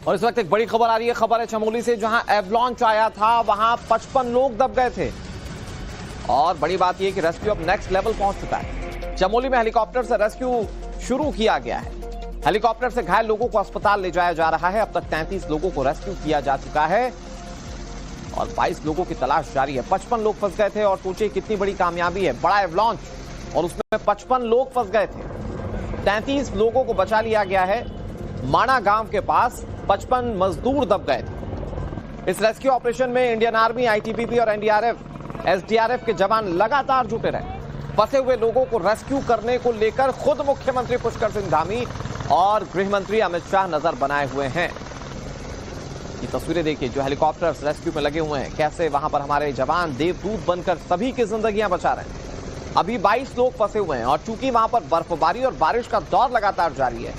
और इस वक्त एक बड़ी खबर आ रही है। खबर है चमोली से, जहां एवलांच आया था वहां 55 लोग दब गए थे। और बड़ी बात यह कि रेस्क्यू अब नेक्स्ट लेवल पहुंच चुका है। चमोली में हेलीकॉप्टर से रेस्क्यू शुरू किया गया है। हेलीकॉप्टर से घायल लोगों को अस्पताल ले जाया जा रहा है। अब तक 33 लोगों को रेस्क्यू किया जा चुका है और 22 लोगों की तलाश जारी है। 55 लोग फंस गए थे और सोचिए कितनी बड़ी कामयाबी है। बड़ा एवलांच और उसमें 55 लोग फंस गए थे। 33 लोगों को बचा लिया गया है। माणा गांव के पास 55 मजदूर दब गए थे। इस रेस्क्यू ऑपरेशन में इंडियन आर्मी, आईटीबीपी और एनडीआरएफ, एसडीआरएफ के जवान लगातार जुटे रहे। फंसे हुए लोगों को रेस्क्यू करने को लेकर खुद मुख्यमंत्री पुष्कर सिंह धामी और गृह मंत्री अमित शाह नजर बनाए हुए हैं। ये तस्वीरें देखिए, जो हेलीकॉप्टर्स रेस्क्यू में लगे हुए हैं, कैसे वहां पर हमारे जवान देवदूत बनकर सभी की जिंदगियां बचा रहे हैं। अभी 22 लोग फंसे हुए हैं और चूंकि वहां पर बर्फबारी और बारिश का दौर लगातार जारी है,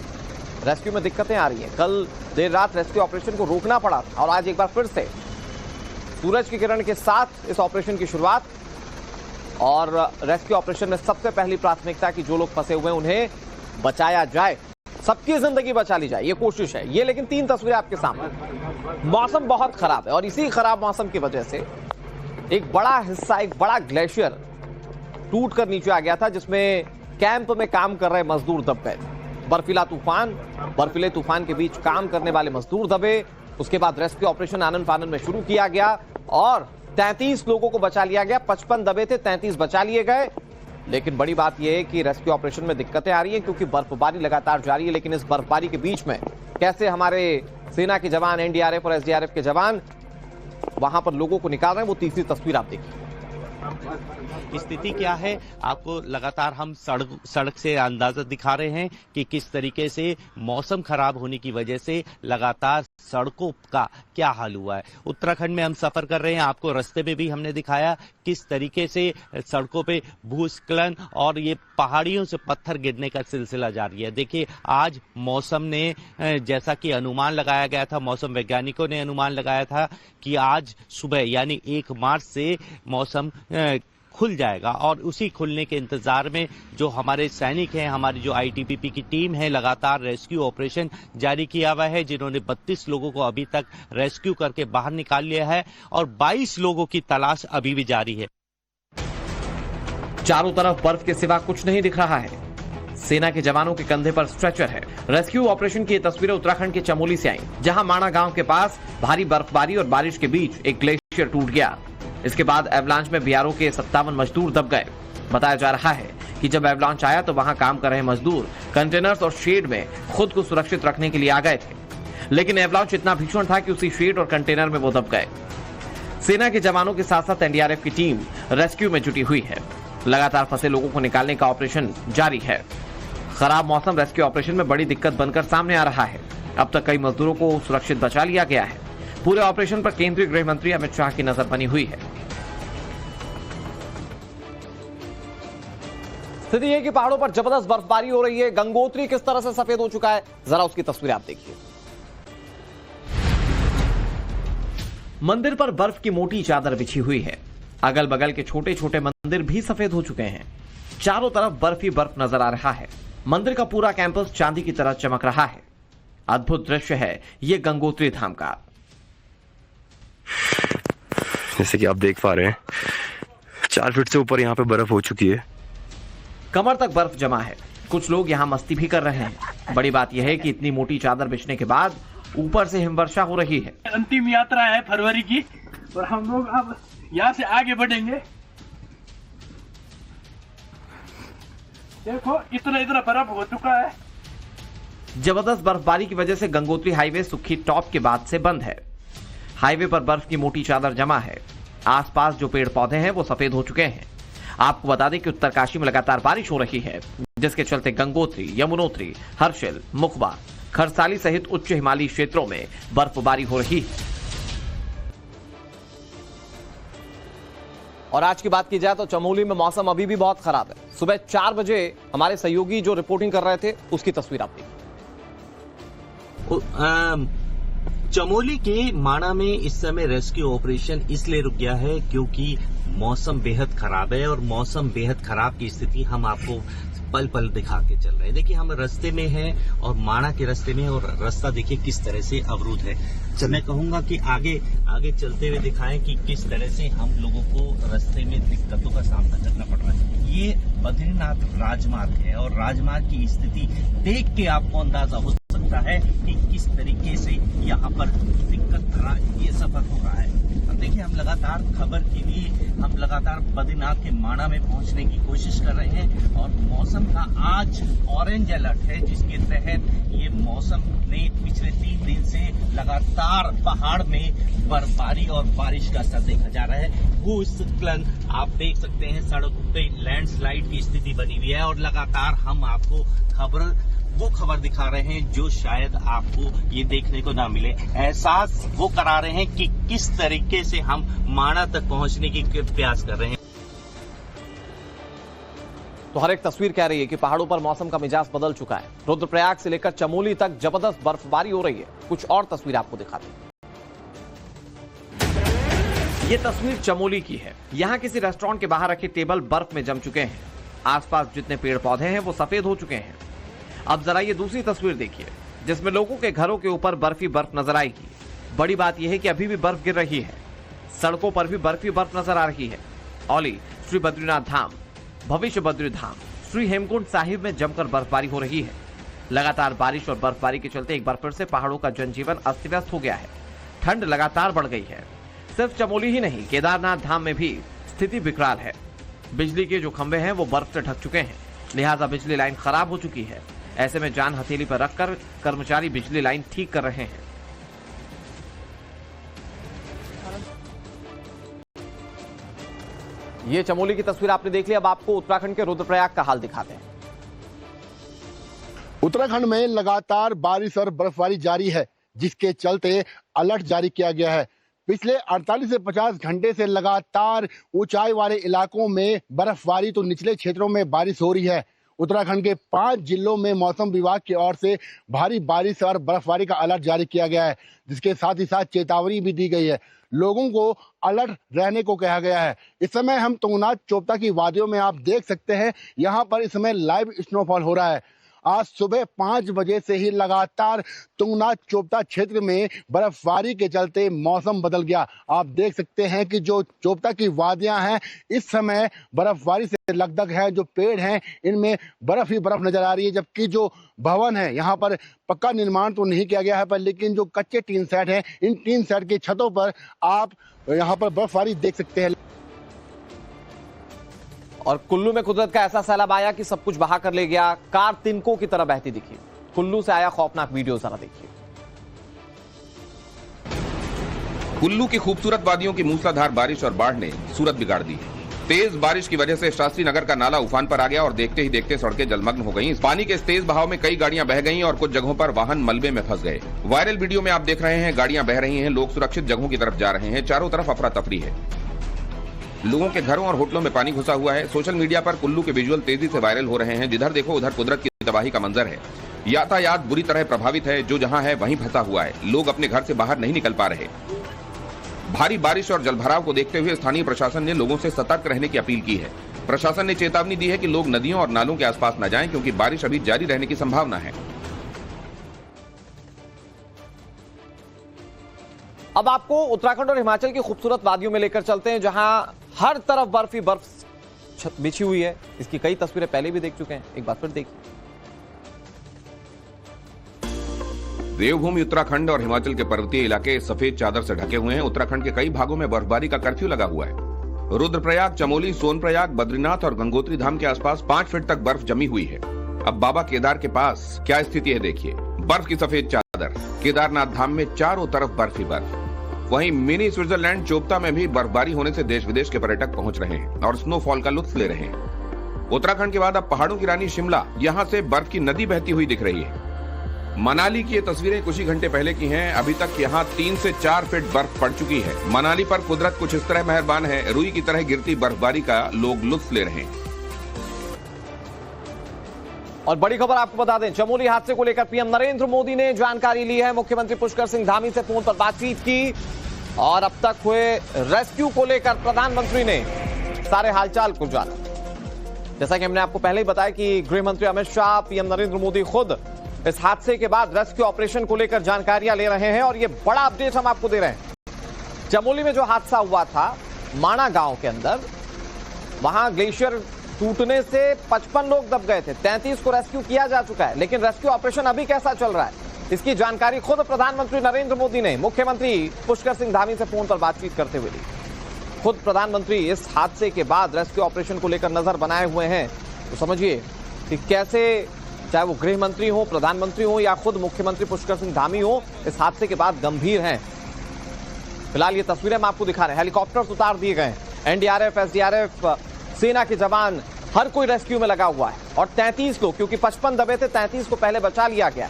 रेस्क्यू में दिक्कतें आ रही है। कल देर रात रेस्क्यू ऑपरेशन को रोकना पड़ा था और आज एक बार फिर से सूरज की किरण के साथ इस ऑपरेशन की शुरुआत। और रेस्क्यू ऑपरेशन में सबसे पहली प्राथमिकता की जो लोग फंसे हुए हैं उन्हें बचाया जाए, सबकी जिंदगी बचा ली जाए, ये कोशिश है। ये लेकिन 3 तस्वीरें आपके सामने। मौसम बहुत खराब है और इसी खराब मौसम की वजह से एक बड़ा हिस्सा, एक बड़ा ग्लेशियर टूट कर नीचे आ गया था, जिसमें कैंप में काम कर रहे मजदूर दब गए। बर्फीले तूफान के बीच काम करने वाले मजदूर दबे। उसके बाद रेस्क्यू ऑपरेशन आनन फानन में शुरू किया गया और 33 लोगों को बचा लिया गया। 55 दबे थे, 33 बचा लिए गए। लेकिन बड़ी बात यह है कि रेस्क्यू ऑपरेशन में दिक्कतें आ रही हैं क्योंकि बर्फबारी लगातार जारी है। लेकिन इस बर्फबारी के बीच में कैसे हमारे सेना के जवान, एनडीआरएफ और एसडीआरएफ के जवान वहां पर लोगों को निकाल रहे हैं, वो तीसरी तस्वीर आप देखिए। स्थिति क्या है, आपको लगातार हम सड़क से अंदाजा दिखा रहे हैं कि किस तरीके से मौसम खराब होने की वजह से लगातार सड़कों का क्या हाल हुआ है। उत्तराखंड में हम सफर कर रहे हैं, आपको रास्ते में भी हमने दिखाया किस तरीके से सड़कों पे भूस्खलन और ये पहाड़ियों से पत्थर गिरने का सिलसिला जारी है। देखिए, आज मौसम ने, जैसा कि अनुमान लगाया गया था, मौसम वैज्ञानिकों ने अनुमान लगाया था कि आज सुबह यानी 1 मार्च से मौसम खुल जाएगा और उसी खुलने के इंतजार में जो हमारे सैनिक हैं, हमारी जो आईटीबीपी की टीम है, लगातार रेस्क्यू ऑपरेशन जारी किया हुआ है, जिन्होंने 32 लोगों को अभी तक रेस्क्यू करके बाहर निकाल लिया है और 22 लोगों की तलाश अभी भी जारी है। चारों तरफ बर्फ के सिवा कुछ नहीं दिख रहा है। सेना के जवानों के कंधे पर स्ट्रेचर है। रेस्क्यू ऑपरेशन की ये तस्वीरें उत्तराखंड के चमोली से आई, जहां माणा गांव के पास भारी बर्फबारी और बारिश के बीच एक ग्लेशियर टूट गया। इसके बाद एवलांच में बीआरओ के 57 मजदूर दब गए। बताया जा रहा है कि जब एवलांच आया तो वहां काम कर रहे मजदूर कंटेनर्स और शेड में खुद को सुरक्षित रखने के लिए आ गए थे। लेकिन एवलांच इतना भीषण था कि उसी शेड और कंटेनर में वो दब गए। सेना के जवानों के साथ साथ एनडीआरएफ की टीम रेस्क्यू में जुटी हुई है। लगातार फंसे लोगों को निकालने का ऑपरेशन जारी है। खराब मौसम रेस्क्यू ऑपरेशन में बड़ी दिक्कत बनकर सामने आ रहा है। अब तक कई मजदूरों को सुरक्षित बचा लिया गया है। पूरे ऑपरेशन पर केंद्रीय गृह मंत्री अमित शाह की नजर बनी हुई है। स्थिति है कि पहाड़ों पर जबरदस्त बर्फबारी हो रही है। गंगोत्री किस तरह से सफेद हो चुका है, जरा उसकी तस्वीरें आप देखिए। मंदिर पर बर्फ की मोटी चादर बिछी हुई है। अगल बगल के छोटे छोटे मंदिर भी सफेद हो चुके हैं। चारों तरफ बर्फ ही बर्फ नजर आ रहा है। मंदिर का पूरा कैंपस चांदी की तरह चमक रहा है। अद्भुत दृश्य है ये गंगोत्री धाम का। जैसे कि आप देख पा रहे हैं, 4 फीट से ऊपर यहाँ पे बर्फ हो चुकी है। कमर तक बर्फ जमा है। कुछ लोग यहाँ मस्ती भी कर रहे हैं। बड़ी बात यह है कि इतनी मोटी चादर बिछने के बाद ऊपर से हिमवर्षा हो रही है। अंतिम यात्रा है फरवरी की और हम लोग अब यहाँ से आगे बढ़ेंगे। देखो इतना बर्फ हो चुका है। जबरदस्त बर्फबारी की वजह से गंगोत्री हाईवे सुखी टॉप के बाद से बंद है। हाईवे पर बर्फ की मोटी चादर जमा है। आसपास जो पेड़ पौधे हैं वो सफेद हो चुके हैं। आपको बता दें कि उत्तरकाशी में लगातार बारिश हो रही है, जिसके चलते गंगोत्री, यमुनोत्री, हर्षिल, मुखबा, खरसाली सहित उच्च हिमालयी क्षेत्रों में बर्फबारी हो रही है। और आज की बात की जाए तो चमोली में मौसम अभी भी बहुत खराब है। सुबह 4 बजे हमारे सहयोगी जो रिपोर्टिंग कर रहे थे उसकी तस्वीर आप देखिए। चमोली के माणा में इस समय रेस्क्यू ऑपरेशन इसलिए रुक गया है क्योंकि मौसम बेहद खराब है और मौसम बेहद खराब की स्थिति हम आपको पल पल दिखा के चल रहे हैं। देखिए हम रास्ते में हैं और माणा के रास्ते में, और रास्ता देखिए किस तरह से अवरुद्ध है। मैं कहूंगा कि आगे चलते हुए दिखाएं कि किस तरह से हम लोगों को रास्ते में दिक्कतों का सामना करना पड़ रहा है। ये बद्रीनाथ राजमार्ग है और राजमार्ग की स्थिति देख के आपको अंदाजा हो सकता है कि किस तरीके से यहाँ पर दिक्कत भरा ये सफर हो रहा है। अब देखिए हम लगातार खबर के लिए हम लगातार बद्रीनाथ के माणा में पहुंचने की कोशिश कर रहे हैं और मौसम का आज ऑरेंज अलर्ट है, जिसके तहत ये मौसम ने पिछले 3 दिन से लगातार पहाड़ में बर्फबारी और बारिश का असर देखा जा रहा है। भूस्खलन आप देख सकते हैं, सड़कों पे लैंडस्लाइड की स्थिति बनी हुई है और लगातार हम आपको वो खबर दिखा रहे हैं जो शायद आपको ये देखने को ना मिले। एहसास वो करा रहे हैं कि किस तरीके से हम माणा तक पहुंचने की प्रयास कर रहे हैं। तो हर एक तस्वीर कह रही है कि पहाड़ों पर मौसम का मिजाज बदल चुका है। रुद्रप्रयाग से लेकर चमोली तक जबरदस्त बर्फबारी हो रही है। कुछ और तस्वीर आपको दिखाते हैं। ये तस्वीर चमोली की है। यहाँ किसी रेस्टोरेंट के बाहर रखे टेबल बर्फ में जम चुके हैं। आसपास जितने पेड़ पौधे हैं वो सफेद हो चुके हैं। अब जरा ये दूसरी तस्वीर देखिए, जिसमें लोगों के घरों के ऊपर बर्फ ही बर्फ नजर आएगी। बड़ी बात यह है कि अभी भी बर्फ गिर रही है। सड़कों पर भी बर्फ ही बर्फ नजर आ रही है। औली, श्री बद्रीनाथ धाम, भविष्य बद्री धाम, श्री हेमकुंड साहिब में जमकर बर्फबारी हो रही है। लगातार बारिश और बर्फबारी के चलते एक बार फिर से पहाड़ों का जनजीवन अस्त व्यस्त हो गया है। ठंड लगातार बढ़ गई है। सिर्फ चमोली ही नहीं, केदारनाथ धाम में भी स्थिति विकराल है। बिजली के जो खंभे हैं वो बर्फ से ढक चुके हैं, लिहाजा बिजली लाइन खराब हो चुकी है। ऐसे में जान हथेली पर रखकर कर्मचारी बिजली लाइन ठीक कर रहे हैं। ये चमोली की तस्वीर आपने देख ली। अब आपको उत्तराखंड के रुद्रप्रयाग का हाल दिखाते हैं। उत्तराखंड में लगातार बारिश और बर्फबारी जारी है, जिसके चलते अलर्ट जारी किया गया है। पिछले 48 से 50 घंटे से लगातार ऊंचाई वाले इलाकों में बर्फबारी तो निचले क्षेत्रों में बारिश हो रही है। उत्तराखंड के 5 जिलों में मौसम विभाग की ओर से भारी बारिश और बर्फबारी का अलर्ट जारी किया गया है, जिसके साथ ही साथ चेतावनी भी दी गई है। लोगों को अलर्ट रहने को कहा गया है। इस समय हम तुंगनाथ चोपता की वादियों में आप देख सकते हैं, यहाँ पर इस समय लाइव स्नोफॉल हो रहा है। आज सुबह 5 बजे से ही लगातार तुंगनाथ चोपता क्षेत्र में बर्फबारी के चलते मौसम बदल गया। आप देख सकते हैं कि जो चोपता की वादियां हैं इस समय बर्फबारी से लगदग है। जो पेड़ हैं इनमें बर्फ ही बर्फ नजर आ रही है, जबकि जो भवन है यहाँ पर पक्का निर्माण तो नहीं किया गया है, पर लेकिन जो कच्चे टीन सेट हैं, इन टीन सेट की छतों पर आप यहाँ पर बर्फबारी देख सकते हैं। और कुल्लू में कुदरत का ऐसा सैलाब आया कि सब कुछ बहा कर ले गया। कार तिनकों की तरह बहती दिखी। कुल्लू से आया खौफनाक वीडियो, जरा देखिए। कुल्लू की खूबसूरत वादियों की मूसलाधार बारिश और बाढ़ ने सूरत बिगाड़ दी। तेज बारिश की वजह से शास्त्री नगर का नाला उफान पर आ गया और देखते ही देखते सड़कें जलमग्न हो गईं। पानी के इस तेज बहाव में कई गाड़ियां बह गईं और कुछ जगहों पर वाहन मलबे में फंस गए। वायरल वीडियो में आप देख रहे हैं, गाड़ियां बह रही हैं, लोग सुरक्षित जगहों की तरफ जा रहे हैं। चारों तरफ अफरा तफरी है, लोगों के घरों और होटलों में पानी घुसा हुआ है। सोशल मीडिया पर कुल्लू के विजुअल तेजी से वायरल हो रहे हैं। जिधर देखो उधर कुदरत की तबाही का मंजर है। यातायात बुरी तरह प्रभावित है, जो जहां है वहीं फंसा हुआ है। लोग अपने घर से बाहर नहीं निकल पा रहे। भारी बारिश और जलभराव को देखते हुए स्थानीय प्रशासन ने लोगों से सतर्क रहने की अपील की है। प्रशासन ने चेतावनी दी है कि लोग नदियों और नालों के आसपास न जाएं, क्योंकि बारिश अभी जारी रहने की संभावना है। अब आपको उत्तराखंड और हिमाचल की खूबसूरत वादियों में लेकर चलते हैं, जहां हर तरफ बर्फ ही बर्फ बिछी हुई है। इसकी कई तस्वीरें पहले भी देख चुके हैं, एक बार फिर देखिए। देवभूमि उत्तराखंड और हिमाचल के पर्वतीय इलाके सफेद चादर से ढके हुए हैं। उत्तराखंड के कई भागों में बर्फबारी का कर्फ्यू लगा हुआ है। रुद्रप्रयाग, चमोली, सोनप्रयाग, बद्रीनाथ और गंगोत्री धाम के आसपास 5 फीट तक बर्फ जमी हुई है। अब बाबा केदार के पास क्या स्थिति है देखिए। बर्फ की सफेद चादर। केदारनाथ धाम में चारों तरफ बर्फ ही बर्फ। वहीं मिनी स्विट्जरलैंड चोपता में भी बर्फबारी होने से देश विदेश के पर्यटक पहुंच रहे हैं और स्नोफॉल का लुत्फ ले रहे हैं। उत्तराखंड के बाद अब पहाड़ों की रानी शिमला, यहाँ से बर्फ की नदी बहती हुई दिख रही है। मनाली की ये तस्वीरें कुछ ही घंटे पहले की हैं। अभी तक यहाँ 3 से 4 फीट बर्फ पड़ चुकी है। मनाली पर कुदरत कुछ इस तरह मेहरबान है। रुई की तरह गिरती बर्फबारी का लोग लुत्फ ले रहे हैं। और बड़ी खबर आपको बता दें, चमोली हादसे को लेकर पीएम नरेंद्र मोदी ने जानकारी ली है। मुख्यमंत्री पुष्कर सिंह धामी से फोन पर बातचीत की और अब तक हुए रेस्क्यू को लेकर प्रधानमंत्री ने सारे हालचाल को जाना। जैसा कि हमने आपको पहले ही बताया कि गृह मंत्री अमित शाह, पीएम नरेंद्र मोदी खुद इस हादसे के बाद रेस्क्यू ऑपरेशन को लेकर जानकारियां ले रहे हैं और ये बड़ा अपडेट हम आपको दे रहे हैं। चमोली में जो हादसा हुआ था माणा गांव के अंदर, वहां ग्लेशियर टूटने से 55 लोग दब गए थे, 33 को रेस्क्यू किया जा चुका है। लेकिन रेस्क्यू ऑपरेशन अभी कैसा चल रहा है, इसकी जानकारी खुद प्रधानमंत्री नरेंद्र मोदी ने मुख्यमंत्री पुष्कर सिंह धामी से फोन पर बातचीत करते हुए दी। खुद प्रधानमंत्री इस हादसे के बाद रेस्क्यू ऑपरेशन को लेकर नजर बनाए हुए हैं। तो समझिए कि कैसे, चाहे वो गृह मंत्री हो, प्रधानमंत्री हो या खुद मुख्यमंत्री पुष्कर सिंह धामी हो, इस हादसे के बाद गंभीर हैं। फिलहाल ये तस्वीरें हम आपको दिखा रहे हैं। हेलीकॉप्टर्स उतार दिए गए, एनडीआरएफ, एसडीआरएफ, सेना के जवान, हर कोई रेस्क्यू में लगा हुआ है। और 33 लोग, क्योंकि 55 दबे थे, 33 को पहले बचा लिया गया।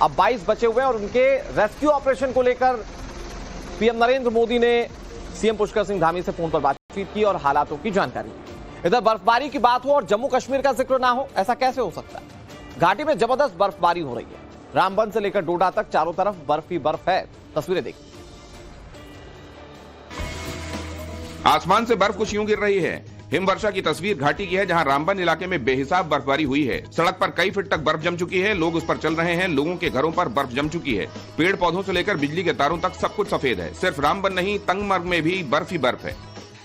अब 22 बचे हुए हैं और उनके रेस्क्यू ऑपरेशन को लेकर पीएम नरेंद्र मोदी ने सीएम पुष्कर सिंह धामी से फोन पर बातचीत की और हालातों की जानकारी दी। इधर बर्फबारी की बात हो और जम्मू कश्मीर का जिक्र ना हो, ऐसा कैसे हो सकता है। घाटी में जबरदस्त बर्फबारी हो रही है। रामबन से लेकर डोडा तक चारों तरफ बर्फ ही बर्फ है। तस्वीरें देखिए। आसमान से बर्फ कुछ यूं गिर रही है। हिमवर्षा की तस्वीर घाटी की है, जहां रामबन इलाके में बेहिसाब बर्फबारी हुई है। सड़क पर कई फीट तक बर्फ जम चुकी है, लोग उस पर चल रहे हैं, लोगों के घरों पर बर्फ जम चुकी है। पेड़ पौधों से लेकर बिजली के तारों तक सब कुछ सफेद है। सिर्फ रामबन नहीं, तंगमर्ग में भी बर्फ ही बर्फ है।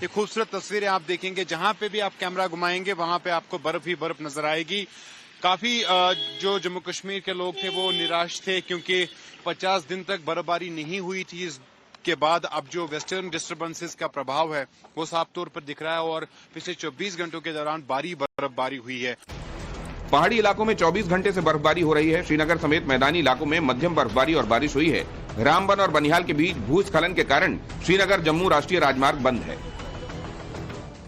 ये खूबसूरत तस्वीरें आप देखेंगे, जहां पे भी आप कैमरा घुमाएंगे वहां पे आपको बर्फ ही बर्फ नजर आएगी। काफी जो जम्मू कश्मीर के लोग थे वो निराश थे, क्योंकि 50 दिन तक बर्फबारी नहीं हुई थी। के बाद अब जो वेस्टर्न डिस्टर्बेंसेस का प्रभाव है वो साफ तौर पर दिख रहा है और पिछले 24 घंटों के दौरान भारी बर्फबारी हुई है। पहाड़ी इलाकों में 24 घंटे से बर्फबारी हो रही है। श्रीनगर समेत मैदानी इलाकों में मध्यम बर्फबारी और बारिश हुई है। रामबन और बनिहाल के बीच भूस्खलन के कारण श्रीनगर जम्मू राष्ट्रीय राजमार्ग बंद है।